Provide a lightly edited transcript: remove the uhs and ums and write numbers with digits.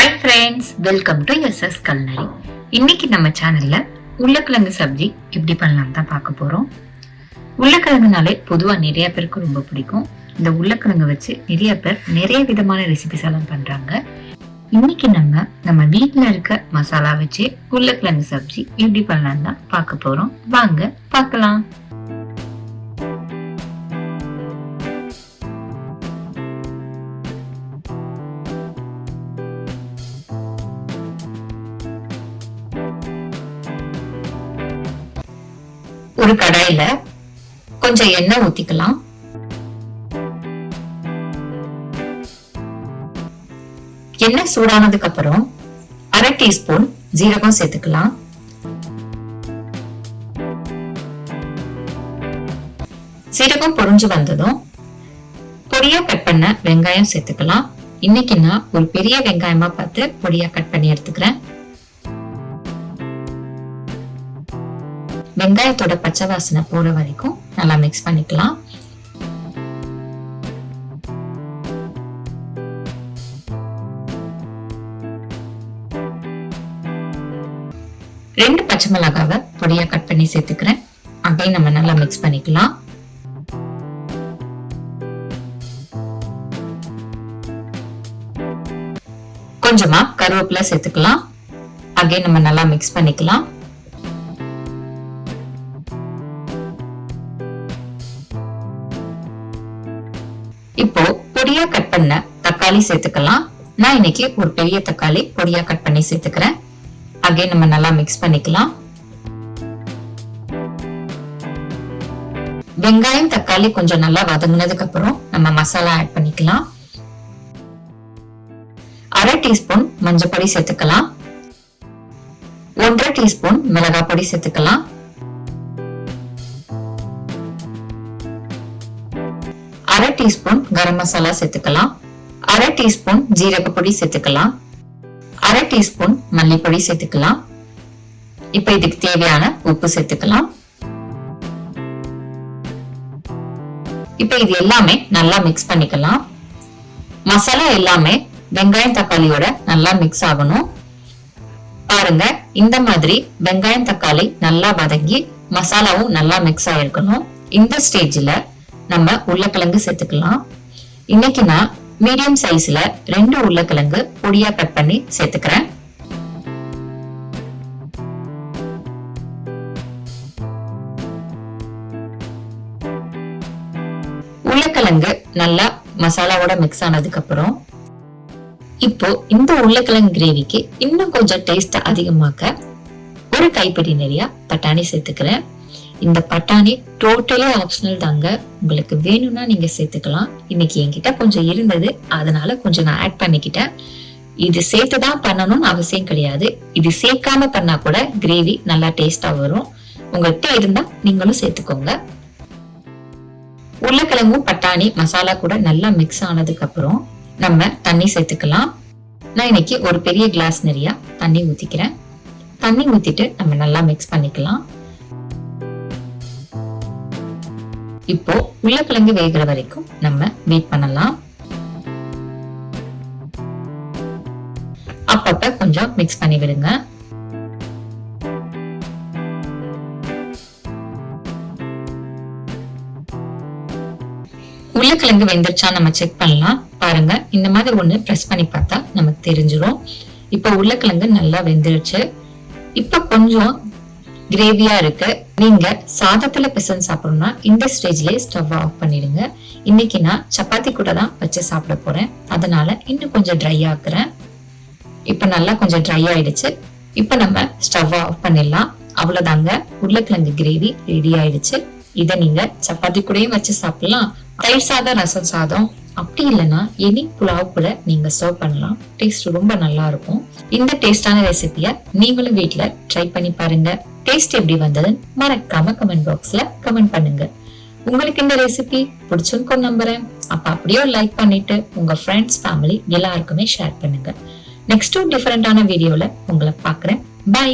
Hi friends, welcome to SS culinary. இன்னைக்கு நம்ம சேனல்ல உருளைக்கிழங்கு சப்ஜி எப்படி பண்ணலாம் தான் பார்க்க போறோம். உருளைக்கிழங்குனாலே பொதுவாக நிறைய பேருக்கு ரொம்ப பிடிக்கும். இந்த உருளைக்கிழங்கு வச்சு நிறைய பேர் நிறைய விதமான ரெசிபிஸ் எல்லாம் பண்றாங்க. இன்னைக்கு நம்ம வீட்டில் இருக்க மசாலா வச்சு உருளைக்கிழங்கு சப்ஜி எப்படி பண்ணலாம் தான் பார்க்க போறோம். வாங்க பார்க்கலாம். ஒரு கடாயில கொஞ்சம் எண்ணெய் ஊத்திக்கலாம். எண்ணெய் சூடானதுக்கு அப்புறம் 1/2 டீஸ்பூன் ஜீரகம் சேர்த்துக்கலாம். சீரகம் பொரிஞ்சு வந்ததும் பொடியா கட் பண்ண வெங்காயம் சேர்த்துக்கலாம். இன்னைக்கு நான் ஒரு பெரிய வெங்காயமா பார்த்து பொடியா கட் பண்ணி எடுத்துக்கிறேன். வெங்காயத்தோட பச்சை வாசனை போற வரைக்கும் நல்லா மிக்ஸ் பண்ணிக்கலாம். ரெண்டு பச்சை மிளகாவை பொடியா கட் பண்ணி சேர்த்துக்கிறேன். அதையும் நம்ம நல்லா மிக்ஸ் பண்ணிக்கலாம். கொஞ்சமா கருவேப்பிலை சேர்த்துக்கலாம். அதையும் நம்ம நல்லா மிக்ஸ் பண்ணிக்கலாம். இப்போ பொடியா கட் பண்ண தக்காளி சேர்த்துக்கலாம். நான் இன்னைக்கு ஒரு பெரிய தக்காளி பொடியா கட் பண்ணி சேர்த்துக்கிறேன். அகைன் நம்ம நல்லா மிக்ஸ் பண்ணிக்கலாம். வெங்காயம் தக்காளி கொஞ்சம் நல்லா வதங்கினதுக்கு அப்புறம் நம்ம மசாலா ஆட் பண்ணிக்கலாம். 1/2 டீஸ்பூன் மஞ்சள் பொடி சேர்த்துக்கலாம். 1/2 டீஸ்பூன் மிளகாய் பொடி சேர்த்துக்கலாம். 1/2 டீஸ்பூன் கரம் மசாலா சேர்த்துக்கலாம். 1/2 டீஸ்பூன் ஜீரக பொடி சேர்த்துக்கலாம். 1/2 டீஸ்பூன் மல்லிப்பொடி சேர்த்துக்கலாம். இப்ப இதுக்கு தேவையான உப்பு சேர்த்துக்கலாம். இப்ப இது எல்லாமே நல்லா மிக்ஸ் பண்ணிக்கலாம். மசாலா எல்லாமே வெங்காயம் தக்காளியோட நல்லா மிக்ஸ் ஆகணும். பாருங்க, இந்த மாதிரி வெங்காயம் தக்காளி நல்லா வதங்கி மசாலாவும் நல்லா மிக்ஸ் ஆயிருக்கணும். இந்த ஸ்டேஜ்ல நம்ம உருளைக்கிழங்கு சேர்த்துக்கலாம். இன்னைக்கு நான் மீடியம் சைஸ்ல 2 உருளைக்கிழங்கு பொடியா கட் பண்ணி சேர்த்துக்கிறேன். உருளைக்கிழங்கு நல்லா மசாலாவோட மிக்ஸ் ஆனதுக்கு அப்புறம் இப்போ இந்த உருளைக்கிழங்கு கிரேவிக்கு இன்னும் கொஞ்சம் டேஸ்ட் அதிகமாக்க ஒரு கைப்பிடி நிறைய பட்டாணி சேர்த்துக்கிறேன். இந்த பட்டாணி டோட்டலி ஆப்ஷனல் தாங்க. உங்களுக்கு வேணும்னா நீங்க சேர்த்துக்கலாம். இன்னைக்கு என்கிட்ட கொஞ்சம் இருந்தது, அதனால கொஞ்சம் நான் ஆட் பண்ணிக்கிட்டேன். இது சேர்த்துதான் பண்ணணும்னு அவசியம் கிடையாது. இது சேர்க்காம பண்ணா கூட கிரேவி நல்லா டேஸ்டா வரும். உங்கள்கிட்ட இருந்தா நீங்களும் சேர்த்துக்கோங்க. உருளைக்கிழங்கும் பட்டாணி மசாலா கூட நல்லா மிக்ஸ் ஆனதுக்கு அப்புறம் நம்ம தண்ணி சேர்த்துக்கலாம். நான் இன்னைக்கு ஒரு பெரிய கிளாஸ் நிறைய தண்ணி ஊத்திக்கிறேன். தண்ணி ஊத்திட்டு நம்ம நல்லா மிக்ஸ் பண்ணிக்கலாம். இப்போ உருளைக்கிழங்கு வேகிற வரைக்கும் நம்ம வெயிட் பண்ணலாம். அப்பப்ப கொஞ்சம் மிக்ஸ் பண்ணி விடுங்க. உருளைக்கிழங்கு வெந்துருச்சா நம்ம செக் பண்ணலாம். பாருங்க, இந்த மாதிரி ஒண்ணு பிரஸ் பண்ணி பார்த்தா நமக்கு தெரிஞ்சிடும். இப்ப உருளைக்கிழங்கு நல்லா வெந்துருச்சு. இப்ப கொஞ்சம் கிரேவியா இருக்கு. நீங்க சாதத்துல பிசைஞ்சு சாப்பிடணும்னா இந்த ஸ்டேஜ்லயே ஸ்டவ் ஆஃப் பண்ணிடுங்க. இன்னைக்கு நான் சப்பாத்தி கூட தான் வச்சு சாப்பிட போறேன், அதனால இன்னும் கொஞ்சம் ட்ரை ஆக்குறேன். இப்ப நல்லா கொஞ்சம் ட்ரை ஆயிடுச்சு. இப்ப நம்ம ஸ்டவ் ஆஃப் பண்ணிடலாம். அவ்வளவுதாங்க, உருளைக்கிழங்கு கிரேவி ரெடி ஆயிடுச்சு. இதை நீங்க சப்பாத்தி கூடயும் வச்சு சாப்பிடலாம். தயிர் சாதம், ரசம் சாதம், அப்படி இல்லைன்னா எனி புலாவ் கூட நீங்க சர்வ் பண்ணலாம். டேஸ்ட் ரொம்ப நல்லா இருக்கும். இந்த டேஸ்டான ரெசிபிய நீங்களும் வீட்ல ட்ரை பண்ணி பாருங்க. டேஸ்ட் எப்படி வந்ததுன்னு மறக்காம கமெண்ட் பாக்ஸ்ல கமெண்ட் பண்ணுங்க. உங்களுக்கு இந்த ரெசிபி பிடிச்சிருக்கும் நம்புறேன். அப்ப அப்படியே லைக் பண்ணிட்டு உங்க ஃப்ரெண்ட்ஸ், ஃபேமிலி எல்லாருக்குமே ஷேர் பண்ணுங்க. நெக்ஸ்ட் டிஃபரெண்டான வீடியோல உங்களை பாக்குறேன். பை.